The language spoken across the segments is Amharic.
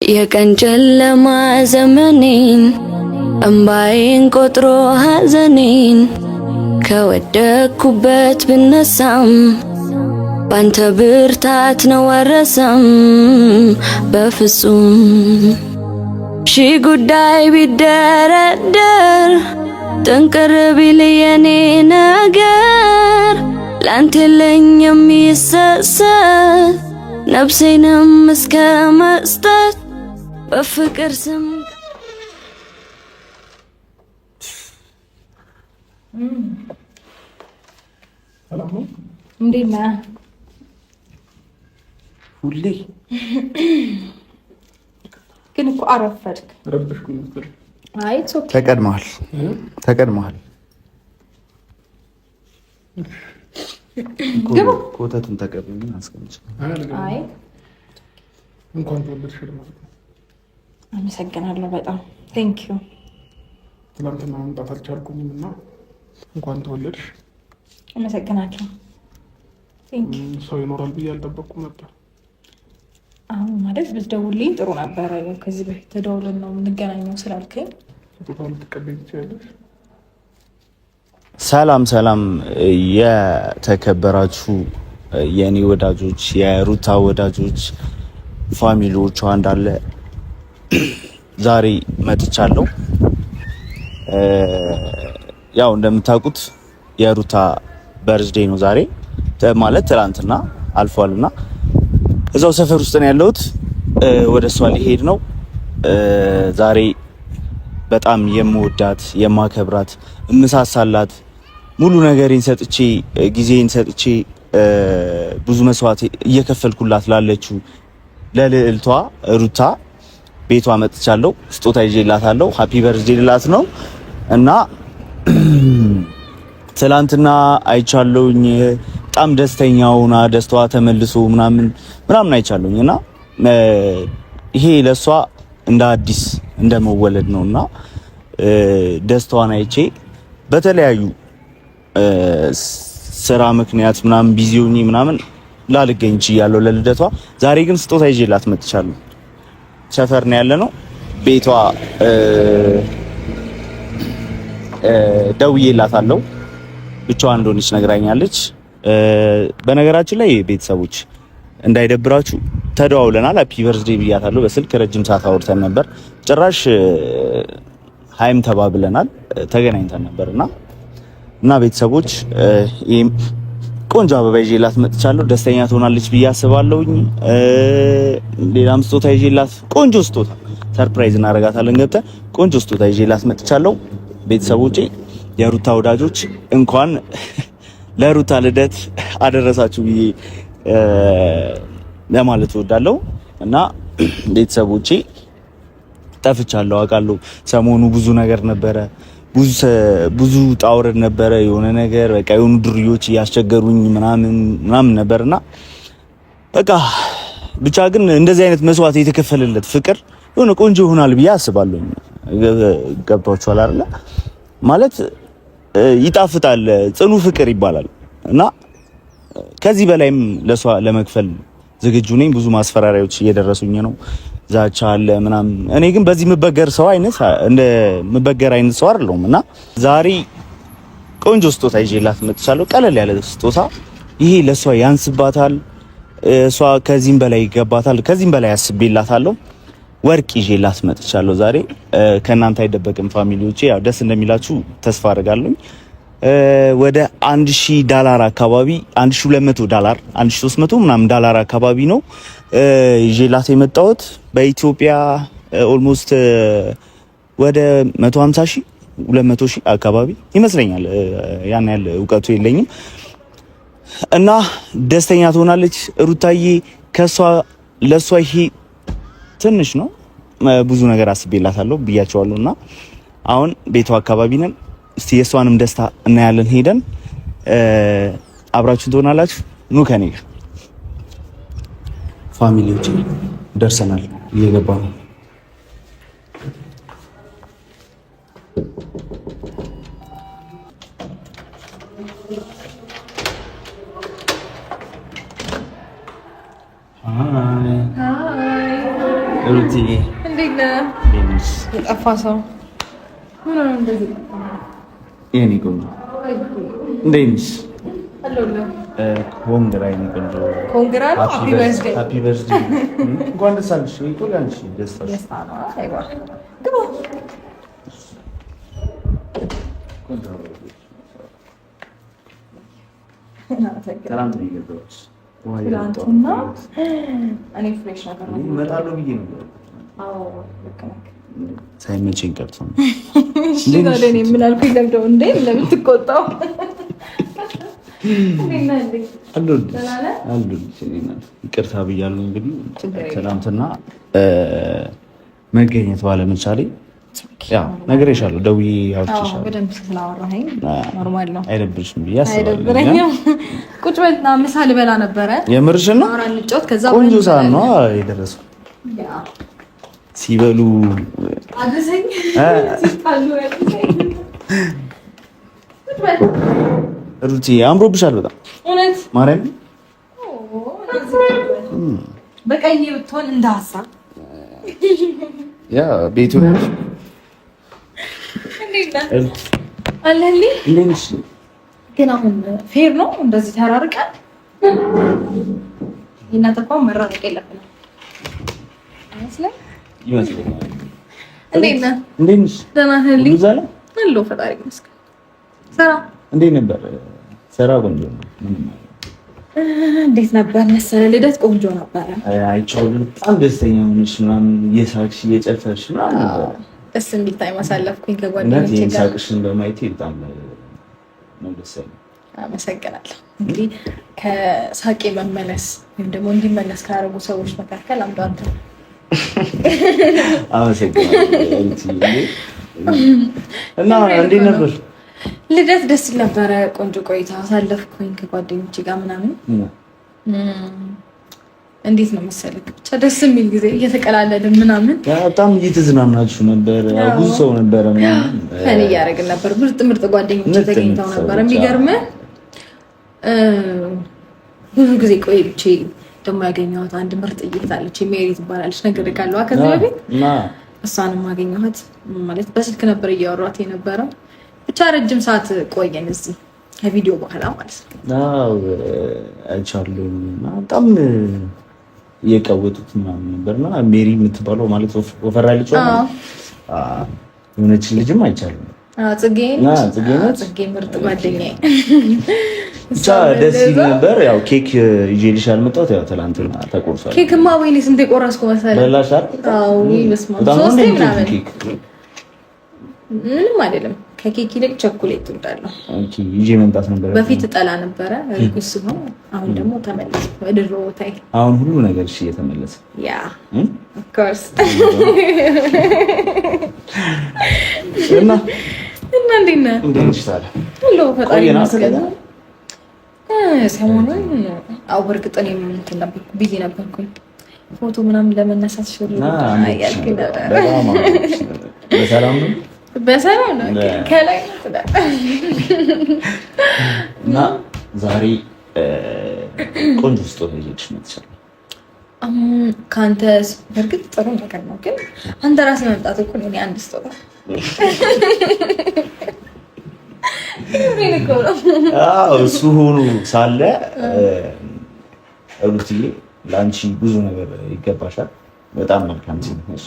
የቀን ጨለማ ዘመኔን እምባዬን ቆጥሮ ሐዘኔን ከወደኩበት ብነሳም ባንተ ብርታት ነው አረሳም በፍጹም ሺ ጉዳይ ቢደረደር ጥንቅር ቢል የኔ ነገር ላንተ የለኝም የሚሰሰት ነፍሴንም እስከ መስጠት በፍቅር ስም ሰላም እንዴት ነህ? ሁሌ ግን እኮ አረፈድክ። ረበሽኩኝ ነበር። አይ ተቀድመሃል። ግባ። ኮተቱን ተቀበልን አስቀምጭ። አይ እንኳን ተወለድሽ ማለት ነው። አመሰግናለሁ በጣም ቴንክ ዩ። ትናንትና መምጣት አልቻልኩኝም እና እንኳን ተወለድሽ። አመሰግናለሁ። ቴንክ ዩ። ሰው ይኖራል ብዬ አልጠበቅኩም ነበር። አሁን ማለት ብትደውልልኝ ጥሩ ነበረ። ከዚህ በፊት ተደውለን ነው የምንገናኘው ስላልከኝ ስጦታውን ልትቀበይ ትችያለሽ። ሰላም የተከበራችሁ የኔ ወዳጆች፣ የሩታ ወዳጆች፣ ፋሚሊዎቿ እንዳለ ዛሬ መጥቻለሁ። ያው እንደምታውቁት የሩታ በርዝዴይ ነው ዛሬ ማለት ትላንትና አልፏልና እዛው ሰፈር ውስጥ ነው ያለሁት። ወደ እሷ ሊሄድ ነው ዛሬ። በጣም የምወዳት የማከብራት እምሳሳላት ሙሉ ነገሬን ሰጥቼ ጊዜን ሰጥቼ ብዙ መስዋዕት እየከፈልኩላት ላለችው ለልዕልቷ ሩታ ቤቷ መጥቻለሁ። ስጦታ ይዤላታለሁ። ሃፒ በርዝዴይ ልላት ነው እና ትላንትና አይቻለሁኝ። በጣም ደስተኛ ሆና ደስታዋ ተመልሶ ምናምን አይቻለሁኝ እና ይሄ ለሷ እንደ አዲስ እንደመወለድ ነውና ደስታዋን አይቼ በተለያዩ ስራ ምክንያት ቢዚ ሆኜ ላልገኝ እችላለሁ ለልደቷ። ዛሬ ግን ስጦታ ይዤላት መጥቻለሁ። ሰፈር ነው ያለነው። ቤቷ ደውዬላታለሁ። ብቻዋን እንደሆነች ነግራኛለች። በነገራችን ላይ ቤተሰቦች እንዳይደብራችሁ ተደዋውለናል። ሃፒ በርዝዴይ ብያታለሁ። በስልክ ረጅም ሰዓት አውርተን ነበር። ጭራሽ ሃይም ተባብለናል። ተገናኝተን ነበርና ቤተሰቦች ቆንጆ አበባ ይዤላት መጥቻለሁ። ደስተኛ ትሆናለች ብዬ አስባለሁኝ። ሌላም ስጦታ ይዤላት ቆንጆ ስጦታ ሰርፕራይዝ እናደርጋታለን ገብተን ቆንጆ ስጦታ ይዤላት መጥቻለሁ። ቤተሰቦቼ የሩታ ወዳጆች እንኳን ለሩታ ልደት አደረሳችሁ ብዬ ለማለት እወዳለሁ እና ቤተሰቦቼ ጠፍቻለሁ አውቃለሁ። ሰሞኑ ብዙ ነገር ነበረ፣ ብዙ ጣውረድ ነበረ። የሆነ ነገር በቃ የሆኑ ድርዮች እያስቸገሩኝ ምናምን ነበርና በቃ ብቻ ግን እንደዚህ አይነት መስዋዕት የተከፈለለት ፍቅር የሆነ ቆንጆ ይሆናል ብዬ አስባለሁ። ገብቷችኋል አይደል? ማለት ይጣፍጣል፣ ጽኑ ፍቅር ይባላል እና ከዚህ በላይም ለሷ ለመክፈል ዝግጁ ነኝ። ብዙ ማስፈራሪያዎች እየደረሱኝ ነው፣ ዛቻ አለ ምናምን። እኔ ግን በዚህ ምበገር አይነት ሰው አይደለሁም እና ዛሬ ቆንጆ ስጦታ ይዤላት መጥቻለሁ። ቀለል ያለ ስጦታ። ይሄ ለሷ ያንስባታል፣ እሷ ከዚህም በላይ ይገባታል። ከዚህም በላይ አስቤላታለሁ። ወርቅ ይዤላት መጥቻለሁ ዛሬ። ከእናንተ አይደበቅም ፋሚሊዎቼ፣ ያው ደስ እንደሚላችሁ ተስፋ አደርጋለሁ። ወደ $1000 አካባቢ $1200 $1300 ዶላር አካባቢ ነው ይዤላት የመጣሁት። በኢትዮጵያ ኦልሞስት ወደ 150,000 200,000 አካባቢ ይመስለኛል። ያን ያህል እውቀቱ የለኝም እና ደስተኛ ትሆናለች ሩታዬ። ለሷ ይሄ ትንሽ ነው፣ ብዙ ነገር አስቤላታለሁ ብያቸዋለሁና አሁን ቤቷ አካባቢ ነን። እስቲ የሷንም ደስታ እናያለን ሄደን። አብራችሁ ትሆናላችሁ። ኑ ከኔ ጋር ፋሚሊዎች ደርሰናል። እየገባ ነው። ሩት ሩቲ እንዴት ነህ? የጠፋ ሰው ምን ነው እንደዚህ? የኔ ቆንጆ እንዴት ነሽ? አለሁልህ። ኮንግራ የኔ ቆንጆ ኮንግራ ነው። ሃፒ በርዝዴይ ሃፒ በርዝዴይ። እንኳን ደስ አለሽ። ወይ ቆይ አንቺ ደስታ ነው። አይዋ ግባ። ሰላም ትይገባሽ። ትናንትና እኔ ፍሬሽ ነገር ነው እመጣለሁ ብዬ ነበር። አዎ ልክ ነህ። ሳይመቸኝ ቀርቶ ነው። እሺ ታዲያ እኔ ምን አልኩኝ? ለምደው እንዴ ለምን ትቆጣው? ይቅርታ ብያለሁ። እንግዲህ ትናንትና መገኘት ባለመቻሌ ያው ነግሬሻለሁ፣ ደውዬ አውርቼሻለሁ። በደንብ ስላወራኸኝ ኖርማል ነው። አይደብርሽም ብዬ አስባለሁ። አይደብረኝም። ቁጭ በልና ምሳ ልበላ ነበረ። የምርሽን ነው? ቆንጆ ሰዓት ነው የደረሰው። ሲበሉ አድርሰኝ ሩቲ አምሮብሻል በጣም እውነት ማርያም። በቀይ ብትሆን እንደ ሀሳብ ያ ቤቱ አለልኝ። ግን አሁን ፌር ነው እንደዚህ ተራርቀን እናንተ እኮ መራረቅ የለብንም አይመስልም? ይመስለኛል። እንዴት ነህ? እንዴት ነሽ? ደህና ነህ? አለሁ ፈጣሪ ይመስገን። ስራ እንዴት ነበር? ስራ ቆንጆ ነው። እንዴት ነበር መሰለህ? ልደት ቆንጆ ነበረ። አይቼው በጣም ደስተኛ ሆነሽ ምናምን እየሳቅሽ እየጨፈርሽ ምናምን ነበር። ደስ የሚል ታይም አሳለፍኩኝ ከጓደኞቼ ጋር። ሳቅሽን በማየቴ በጣም ነው ደስ ያለኝ። አመሰግናለሁ። እንግዲህ ከሳቄ መመለስ ወይም ደግሞ እንዲመለስ ካደረጉ ሰዎች መካከል አንዱ አንተ ነው። አመሰግናለሁ። እና እንዴት ነበር ልደት? ደስ ይል ነበረ። ቆንጆ ቆይታ አሳለፍኩኝ ከጓደኞቼ ጋር ምናምን። እንዴት ነው መሰለህ ብቻ ደስ የሚል ጊዜ እየተቀላለድን ምናምን በጣም እየተዝናናችሁ ነበር። ብዙ ሰው ነበረ ምናምን ፈን እያደረግን ነበር። ምርጥ ጓደኞች ተገኝተው ነበር። የሚገርምህ ብዙ ጊዜ ቆይቼ ደግሞ ያገኘኋት አንድ ምርጥ እይታ አለች። ሜሪ ትባላለች። ነገር ካለው ከዚህ በፊት እሷንም አገኘኋት። ማለት በስልክ ነበር እያወሯት የነበረው። ብቻ ረጅም ሰዓት ቆየን እዚህ ከቪዲዮ በኋላ ማለት ነው። አዎ አይቻለሁ። እና በጣም እየቀወጡት ምናምን ነበርና ሜሪ የምትባለው ማለት ወፈራ ልጅ የሆነች ልጅም አይቻለሁ። ጽጌ ምርጥ ጓደኛዬ ብቻ ደስ ይል ነበር። ያው ኬክ ይዤልሽ አልመጣሁት። ያው ትናንትና ተቆርሷል። ኬክማ ወይኔ ስንት የቆረስኩ መሰለህ? በላሽ አይደል? አዎ ይመስማል። ሶስቴ ምናምን ምንም አይደለም። ከኬክ ይልቅ ቸኮሌት እወዳለሁ። ኦኬ ይዤ መምጣት ነበር። በፊት ጠላ ነበረ እርጉዝ ነው። አሁን ደግሞ ተመለስ ወደ ድሮ ታይ። አሁን ሁሉ ነገር እሺ እየተመለሰ ያ ኦፍ ኮርስ እና እንዴት ነህ? እንዴት ነሽ ታዲያ? ሁሉ ፈጣሪ ይመስገን። ሰሞኑን አው በርግጥ እኔም እንትን ነበርኩ ቢዚ ነበርኩኝ። ፎቶ ምናምን ለመነሳት ያልኩኝ ነበር። በሰላም ነው? በሰላም ነው። ከላይ እና ዛሬ ቆንጆ ስጦታ ይዤልሽ መጥቻለሁ። ከአንተ በርግጥ ጥሩ ነገር ነው፣ ግን አንተ ራስህ መምጣት እኮ ነው አንድ ስጦታ። እሱ ሆኖ ሳለ ሩትዬ ለአንቺ ብዙ ነገር ይገባሻል። በጣም መልካም ሴት ነሽ።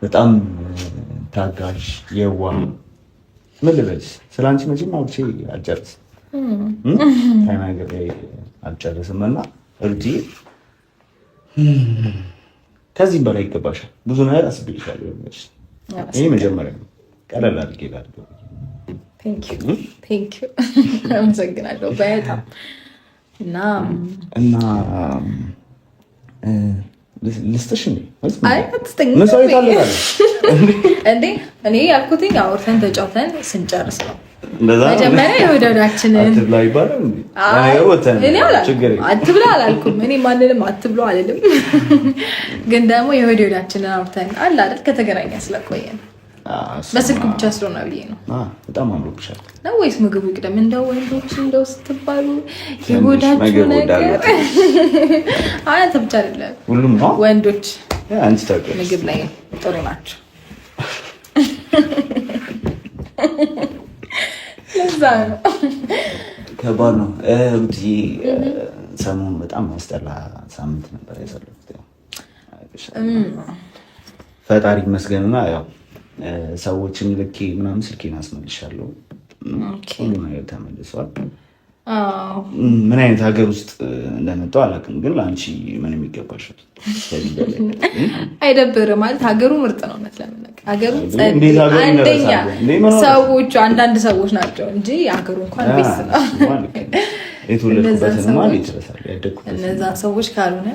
በጣም ታጋሽ፣ የዋህ ምን ልበልሽ? ስለ አንቺ መቼም አውርቼ አልጨርስም ተናግሬ አልጨርስም። እና ሩትዬ ከዚህም በላይ ይገባሻል። ብዙ ነገር አስብልሻለሁ። ይሄ መጀመሪያ ነው። ቀለል አድርጌ ላድርገው። ቴንክ ዩ አመሰግናለሁ በጣም እና ልስጥሽ እንዴ? አይ አትስጠኝ። እንዴ እኔ ያልኩትኝ አውርተን ተጫውተን ስንጨርስ ነው። መጀመሪያ የወደዳችንን አትብላ ይባላል እንዴ? አትብላ አላልኩም። እኔ ማንንም አትብሎ አልልም። ግን ደግሞ የወደዳችንን አውርተን አለ አይደል ከተገናኘን ስለቆየን በስልክ ብቻ ስለሆነ ብዬ ነው። በጣም አምሮብሻል ነው ወይስ ምግቡ ይቅደም? እንደው ወንዶች እንደው ስትባሉ የጎዳችሁ ነገር አንተ ብቻ አይደለም ሁሉም ነው ወንዶች አንቺ ታውቂያለሽ ምግብ ላይ ጥሩ ናቸው። ለዛ ነው ከባድ ነው። ሰሞኑን በጣም ያስጠላ ሳምንት ነበር ያሳለፍኩት። ፈጣሪ ይመስገንና ያው ሰዎችን ልኬ ምናምን ስልኬን አስመልሻለሁ። ሁሉ ነገር ተመልሷል። ምን አይነት ሀገር ውስጥ እንደመጣሁ አላውቅም፣ ግን ለአንቺ ምን የሚገባሽ አይደብርም ማለት ሀገሩ ምርጥ ነው። እውነት ለመናገር ሀገሩ አንደኛ ሰዎቹ አንዳንድ ሰዎች ናቸው እንጂ ሀገሩ እንኳን ቤት ነው። የተወለድኩበትን ማን ይችላል ያደግኩበት እነዛን ሰዎች ካልሆነ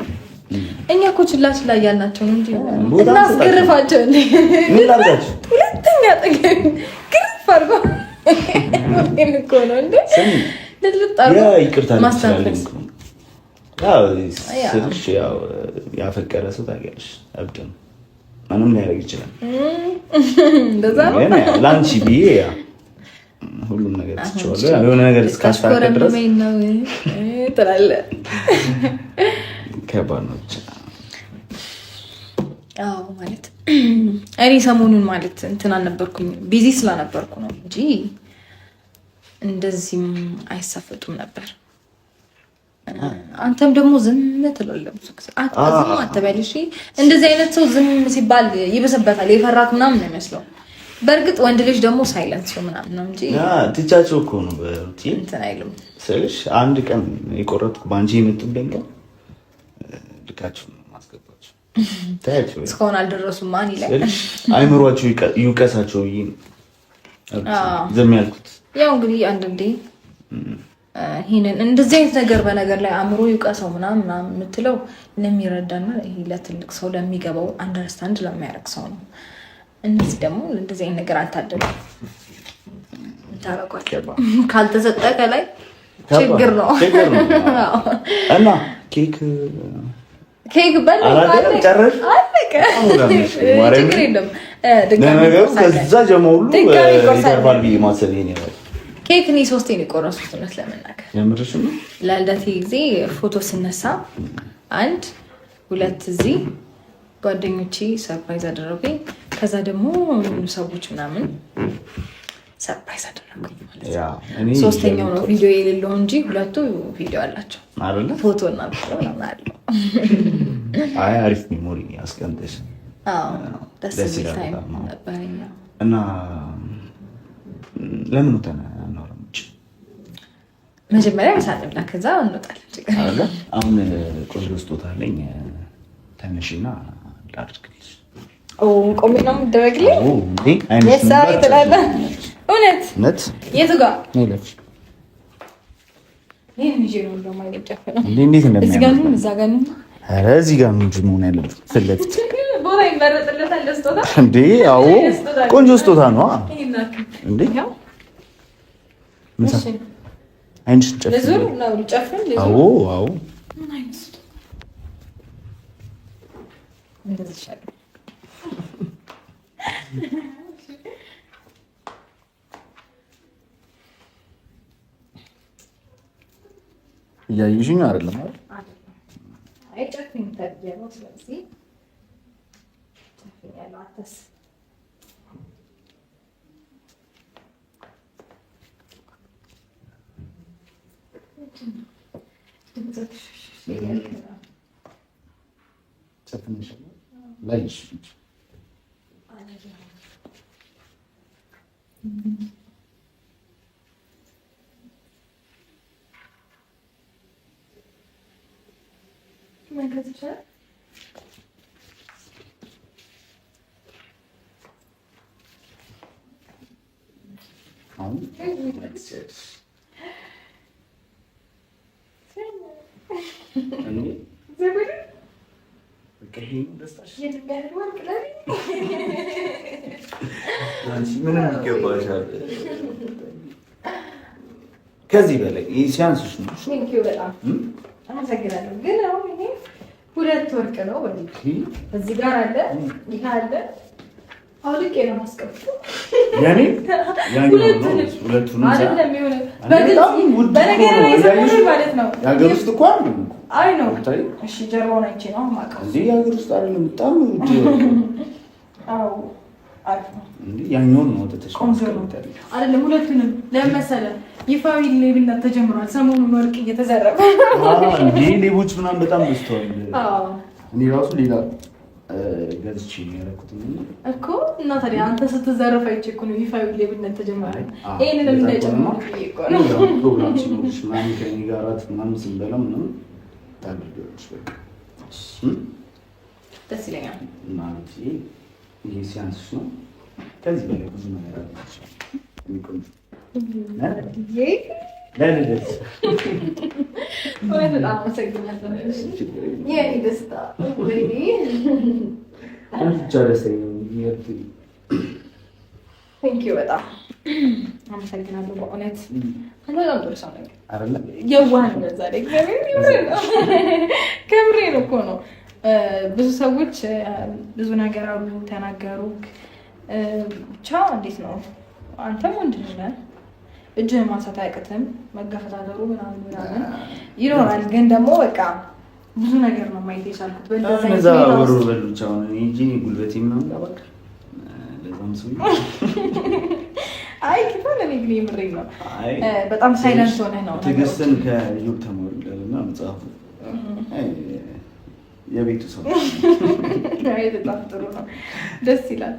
እኛ እኮ ችላ ችላ እያልናቸው ነው እንጂ እናስገርፋቸው እንዴ ምን ላድርጋቸው? ሁለተኛ ጠገብ ግርፍ አድርጎ እኮ ነው እንዴ ይቅርታ ስልሽ ያው ያፈቀረ ሰው ታውቂያለሽ፣ እብድ ነው፣ ምንም ሊያደርግ ይችላል። ለአንቺ ብዬ ሁሉም ነገር ትችዋለሁ። የሆነ ነገር እስካስታውቅ ድረስ ትላለህ። ከባድ ነው ብቻ። አዎ ማለት እኔ ሰሞኑን ማለት እንትን አልነበርኩኝ፣ ቢዚ ስላነበርኩ ነው እንጂ እንደዚህም አይሳፈጡም ነበር። አንተም ደግሞ ዝም ትላለህ። ዝም አትበል እሺ። እንደዚህ አይነት ሰው ዝም ሲባል ይበሰበታል፣ የፈራክ ምናምን ነው የሚመስለው። በእርግጥ ወንድ ልጅ ደግሞ ሳይለንስ ምናምን ነው እንጂ ትቻቸው እኮ ነው በሩቲ እንትን አይልም ስልሽ አንድ ቀን የቆረጥኩ በአንቺ የመጡብኝ ቀን ልካቸው ማስገባቸው ታያቸው እስካሁን አልደረሱም። ማን ይላል አይምሯቸው ይውቀሳቸው ብዬ ዝም ያልኩት። ያው እንግዲህ አንዳንዴ ይሄንን እንደዚህ አይነት ነገር በነገር ላይ አእምሮ ይውቀሰው ምናምን የምትለው ለሚረዳና ይሄ ለትልቅ ሰው ለሚገባው አንደርስታንድ ለሚያደርግ ሰው ነው። እነዚህ ደግሞ እንደዚህ አይነት ነገር አልታደሉም። ታረቋቸው ካልተሰጠ ከላይ ችግር ነው እና ኬክ በልተህ ጨረሽ አለቀ። ችግር የለም። ነገሩ ከዛ ጀምሮ ሁሉ ይቀርባል ብዬ ማሰብ ይሄን ያለው ኬክ እኔ 3 ነው የቆረሱት። እውነት ለመናገር የምርሽ ነው። ለልደቴ ጊዜ ፎቶ ስነሳ 1 2 እዚህ ጓደኞቼ ሰርፕራይዝ አደረጉኝ። ከዛ ደግሞ ሰዎች ምናምን ሰርፕራይዝ አደረጉኝ ማለት ነው። ሶስተኛው ነው ቪዲዮ የሌለው እንጂ ሁለቱ ቪዲዮ አላቸው አይደለ? ፎቶ እና ቪዲዮ ነው አለው። አይ አሪፍ ሜሞሪ ያስቀምጥሽ። ደስ ይላል ነበርኛ። እና ለምን ተናናውም መጀመሪያ ሳንብላ ከዛ እንወጣለን አይደለ? አሁን ቆንጆ ስጦታ አለኝ። ተነሽና ላድርግልሽ። ቆሜ ነው የምትደረግልኝ? የሳሪ ትላለህ? እውነት የቱ ጋር እዚህ ጋር ነው እዛ ጋር ነው? ኧረ እዚህ ጋር ነው እንጂ መሆን ያለበት ፊት ለፊት ቦታ ይመረጥለታል ለስጦታ እንዴ? አዎ ቆንጆ ስጦታ ነው እንዴ? ምሳ አይንሽ ጨፍን ለዙር ነው ጨፍን ለዙር። አዎ እንደዚህ ይሻላል። እያየሽኝ አይደለም አይደል? አይ ጨፍኝ ታዲያው። ስለዚህ ጨፍኝ ያለው አትስ ጨፍንሽ ላይሽ ከዚህ በላይ ሲያንስሽ ነው። በጣም አመሰግናለሁ። ግን አሁን ይሄ 2 ወርቅ ነው። እዚህ ጋር አለ፣ ይሄ አለ፣ አውልቄ ነው ማስቀምጠው ያኔ ሁለቱንም አይደለም የሆነ በነገር ላይ ሰሞኑን ማለት ነው የሀገር ውስጥ እኮ አይደለም አይ ነው እሺ ጀርባውን አይቼ ነው የማውቀው እዚህ የሀገር ውስጥ አይደለም በጣም ውድ አዎ እንዴ ያኛውን ነው ተተሽቆንጆ አይደለም ሁለቱንም ለመሰለ ይፋዊ ሌብነት ተጀምሯል ሰሞኑን ወርቅ እየተዘረፈ እንዴ ሌቦች ምናምን በጣም በዝተዋል እኔ ራሱ ሌላ ገዝቼ ነው ያደረኩት እኮ እና ታዲያ አንተ ስትዘረፍ አይቼ እኮ ነው ይፋዊ ሌብነት ተጀመረ ይሄንንም እንዳይጨምሩ እኮ ነው ፕሮግራም ሲኖርሽ ምናምን ከእኔ ጋር እራት ምናምን ስንበላ ምናምን ታደርጊያለሽ በቃ ደስ ይለኛል ማለት ይሄ ሲያንስሽ ነው ከዚህ በላይ ብዙ ነገር አለች የሚቆም ለልደት ወይ በጣም አመሰግናለሁ የኔ ደስታ ወይኔ አንቺ ደስተኛ ነኝ ቴንክ ዩ በጣም አመሰግናለሁ በእውነት በጣም ጥሩ ሰው ነኝ አይደለ የዋህ ነው ዛሬ ከምሬን እኮ ነው ብዙ ሰዎች ብዙ ነገር አሉ ተናገሩ ብቻ እንዴት ነው አንተም ወንድም ነህ እጅህን ማንሳት አያቅትም መገፈታተሩ ምናምን ይኖራል ግን ደግሞ በቃ ብዙ ነገር ነው ማየት የቻልኩት በዛ ወሩ በሉቻ አሁን እኔ እንጂ ጉልበቴ ምናምን አባክ ለዛም ሰው አይ ከፈለ እኔ ግን የምሬን ነው በጣም ሳይለንት ሆነ ነው ትዕግስትን ከዩብ ተማርኩና መጽሐፉ የቤቱ ሰው አይ በጣም ጥሩ ነው ደስ ይላል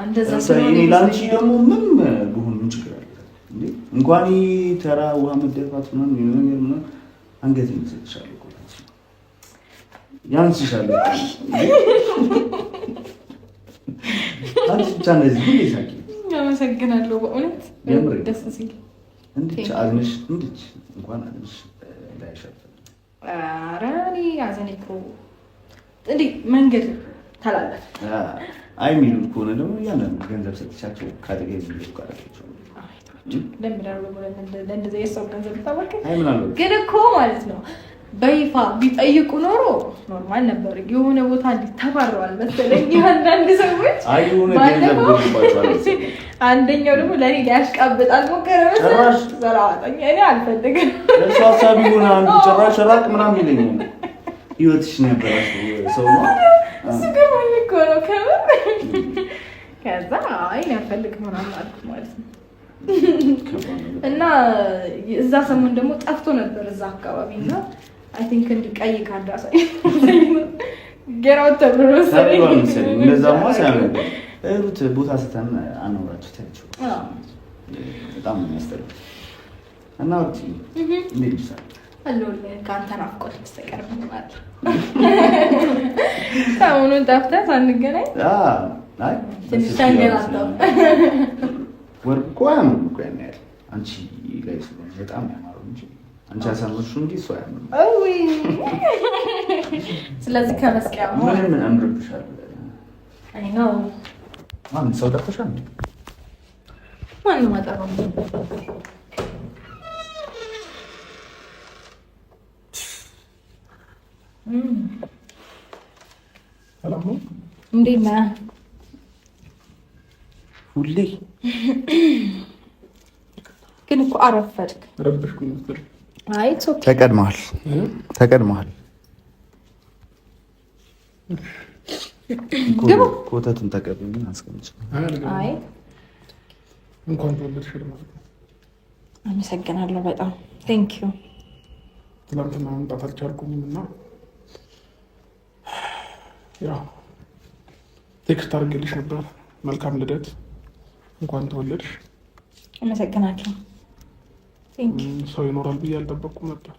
እንደዛ ስለሆነ እኔ ላንቺ ደግሞ ምን ብሆን ምን ችግር አለ እንዴ እንኳን ተራ ውሃ መደፋት ምናምን ነገር ምናምን አንገቴን ሰጥቻለሁ እኮ ያንስሻል አንቺ ብቻ እንደዚህ ሁሌ ሳቂ አመሰግናለሁ በእውነት ደስ ሲል እንዴት አዝነሽ እንዴት እንኳን አዝነሽ እንዳይሸፈን ኧረ እኔ አዘኔ እኮ እንዴ መንገድ ተላለፈ አይ የሚሉት ከሆነ ደግሞ ያንን ገንዘብ ሰጥቻቸው ካጠገብ ይልቃላችሁ ለእንደዚያ የሰው ገንዘብ ታወቀ ምናልባት ግን እኮ ማለት ነው በይፋ ቢጠይቁ ኖሮ ኖርማል ነበር የሆነ ቦታ እንዲተባረዋል መሰለኝ አንዳንድ ሰዎች አንደኛው ደግሞ ለእኔ ሊያሽቃብጣል ሞከረ መሰለኝ ዘራዋጠኛ እኔ አልፈልግም እሱ ሀሳቢ ሆነ አንዱ ጭራሽ ራቅ ምናምን ይለኛል ህይወትሽን ያበላሽው ሰው ነው እሱ ገርሞኝ እኮ ነው ከምር ከዛ አይ አልፈልግም ምናምን አልኩት ማለት ነው እና እዛ ሰሞን ደግሞ ጠፍቶ ነበር እዛ አካባቢ እና አይ ቲንክ እንዲቀይ ካርድ አሳይ ገራው ተብሎ መሰለኝ እንደዛማ ሳይሆን ሩት ቦታ ስተን አኖራችሁ ታችሁ በጣም ነው የሚያስጠላው እና ሩት እንዴት ይሳል አሎል ካንተ ናፍቆት በስተቀር ማለት ሰሞኑን ጠፍተህ ሳንገናኝ አይ ትንሽ ተንገላታው ወርቅ እኮ አያምርም እኮ ያን ያህል አንቺ ላይ ስለሆነ በጣም ያማረው እንጂ አንቺ አሳመርሽው እንጂ እሱ አያምርም አይ ስለዚህ ከመስቀያ ምን አምርብሻል አይ ነው ማን ሰው ደፈሻል ማን ማጣው ሰላም ነው እንዴት ነህ ሁሌ ግን እኮ አረፈድክ ረብሽኩኝ ነበር አይ ኦኬ ተቀድመሃል ግቡ ኮተቱን ተቀበልን አስቀምጭ አይ እንኳን ተወለድሽ ማለት ነው አመሰግናለሁ በጣም ቴንክ ዩ ትናንትና መምጣት አልቻልኩኝም እና ያው ቴክስት አድርጌልሽ ነበር መልካም ልደት እንኳን ተወለድሽ አመሰግናለሁ ቴንክ ዩ ሰው ይኖራል ብዬ አልጠበቅኩም ነበር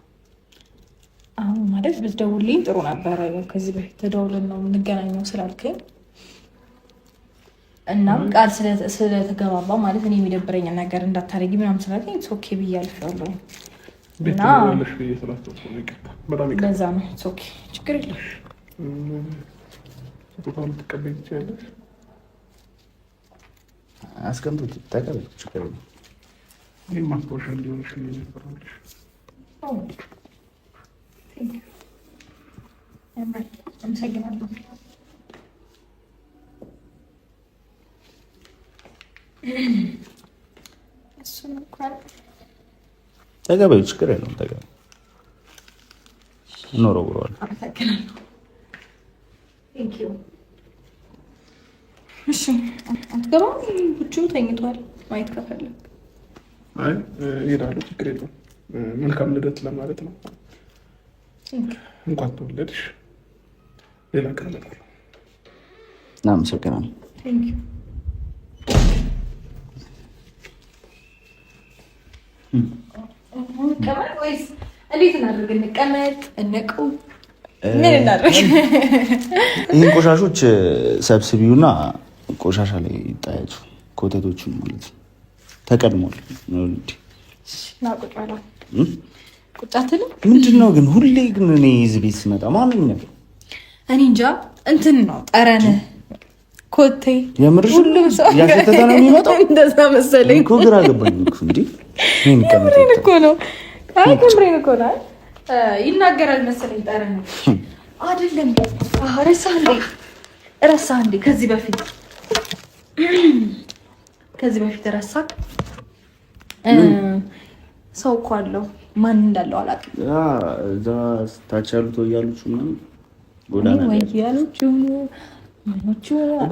አሁን ማለት ብትደውልልኝ ጥሩ ነበር ከዚህ በፊት ተደውለን ነው የምንገናኘው ስላልከኝ እናም ቃል ስለተገባባ ማለት እኔ የሚደብረኝ ነገር እንዳታረጊ ምናምን ስላልከኝ ኢትስ ኦኬ ብዬ አልፌዋለሁ እና ለሽ ብዬ ስላሰብኩ ነው ይቅርታ በጣም ይቅርታ ለዛ ነው ኢትስ ኦኬ ችግር የለም ስጦታውን ልትቀበይ ትችያለሽ አስቀምጡት ተቀበል ችግር የለም ይህ ማስታወሻ እንዲሆንሽ ነበረልሽ አመሰግናለሁ እሱን እንኳን ተገበዩ ችግር የለውም። ተገበዩ ኖሮ ብሏል። አመሰግናለሁ። ቴንክ ዩ። እሺ አትገባም? ብቻ ተኝቷል። ማየት ከፈለግ አይ እሄዳለሁ። ችግር የለውም። መልካም ልደት ለማለት ነው። እንኳን ተወለድሽ። ሌላ ቀን እመጣለሁ። እናመሰግናለን። ቴንክ ዩ። እንቀመጥ ወይስ እንዴት እናድርግ? እንቀመጥ፣ እንቁም፣ ምን እናድርግ? ይህን ቆሻሾች ሰብስቢውና ቆሻሻ ላይ ይጣያጩ። ኮተቶቹን ማለት ነው። ተቀድሟል። ቁጭ በላ ቁጭ አትልም? ምንድን ነው ግን ሁሌ ግን እኔ እዚህ ቤት ስመጣ ማንም ነገር እኔ እንጃ እንትን ነው ጠረን ኮቴ የምርሽ ሁሉም ሰው ያሸተተ ነው የሚመጣው። እንደዛ መሰለኝ እኮ ግራ ገባኝ እኮ እንዴ። ከምሬን እኮ ነው። አይ ከምሬን እኮ ነው። ይናገራል መሰለኝ ጠረን አይደለም። ረሳህ እንዴ? ከዚህ በፊት ረሳህ? ሰው እኮ አለው። ማን እንዳለው አላውቅም። እዛ ታች ያሉት ወያሉት ምናምን ጎዳና ላይ ወያሉት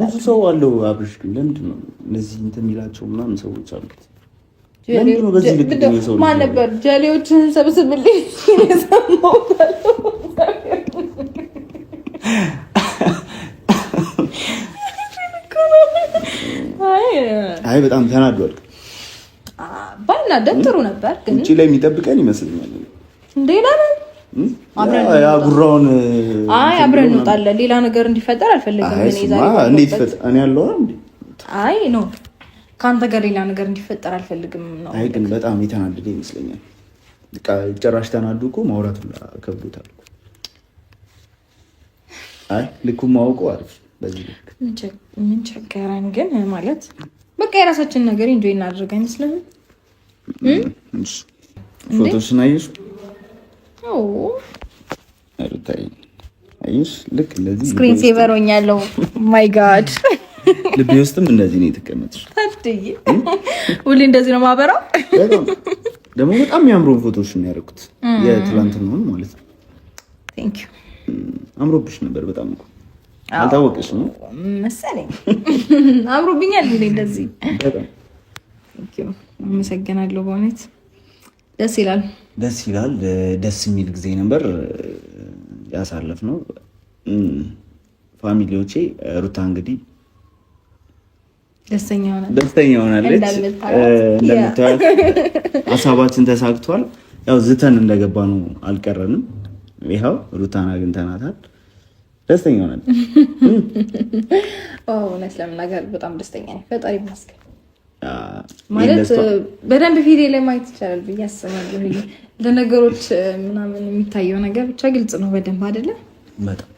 ብዙ ሰው አለው። አብርሽ ግን ለምንድን ነው እነዚህ እንትን የሚላቸው ምናምን ሰዎች አሉት? ለምንድን ነው በዚህ ልክ ነው ሰው? ማን ነበር ጀሌዎችን ሰብስብልኝ የሰማሁት? አይ በጣም ተናዷል። ባይናደድ ጥሩ ነበር፣ ግን ውጪ ላይ የሚጠብቀን ይመስለኛል። እንዴ ለምን ጉራውን አብረን እንወጣለን። ሌላ ነገር እንዲፈጠር አልፈለግም። እንዴት ይፈጠር? እኔ ያለው እንዴ? አይ ኖ ከአንተ ጋር ሌላ ነገር እንዲፈጠር አልፈልግም ነው። አይ ግን በጣም የተናደደ ይመስለኛል። በቃ ጭራሽ ተናዱ እኮ ማውራት ከብዶታል። አይ ልኩም ማውቁ አሪፍ። በዚህ ልክ ምን ቸገረን ግን ማለት በቃ የራሳችን ነገር ኢንጆይ እናድርግ አይመስልህም? ፎቶሽን አየሽ? አዎ አርታይ አይሽ ልክ እንደዚህ ስክሪን ሴቨር ሆኛለሁ። ማይ ጋድ ልቤ ውስጥም እንደዚህ ነው የተቀመጥሽ። ታድይ ሁሌ እንደዚህ ነው ማበራው። ደግሞ በጣም የሚያምሩ ፎቶሽ ነው ያደረኩት የትላንትናውን ማለት ነው። ቴንክ ዩ አምሮብሽ ነበር በጣም እኮ አልታወቀሽም መሰለኝ። አምሮብኛል እንዴ እንደዚህ በጣም ቴንክ ዩ አመሰግናለሁ። በእውነት ደስ ይላል። ደስ የሚል ጊዜ ነበር ያሳለፍነው። ፋሚሊዎቼ ሩታ እንግዲህ ደስተኛ ሆናለች። እንደምታዩት ሀሳባችን ተሳክቷል። ያው ዝተን እንደገባ ነው አልቀረንም። ይኸው ሩታን አግኝተናታል። ደስተኛ ሆናለች። እውነት ለመናገር በጣም ደስተኛ ነኝ። ፈጣሪ ይመስገን። ማለት በደንብ ፊቴ ላይ ማየት ይቻላል ብዬ አስባለሁ። ለነገሮች ምናምን የሚታየው ነገር ብቻ ግልጽ ነው በደንብ አይደለም በጣም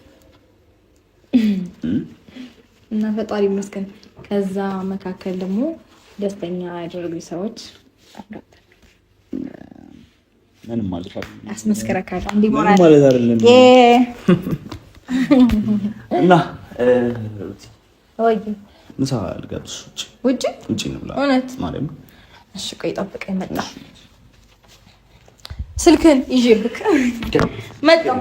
እና ፈጣሪ ይመስገን። ከዛ መካከል ደግሞ ደስተኛ ያደረጉኝ ሰዎች ምንም ማለት አይደለም። አስመስከረካል ምንም ማለት አይደለም እና ወይ ምሳ ልጋብዝሽ ውጪ ነው ብላ እውነት ማለት ነው። እሺ ቆይ ጠብቀኝ፣ መጣሁ። ስልክህን ይዤብክ መጣሁ።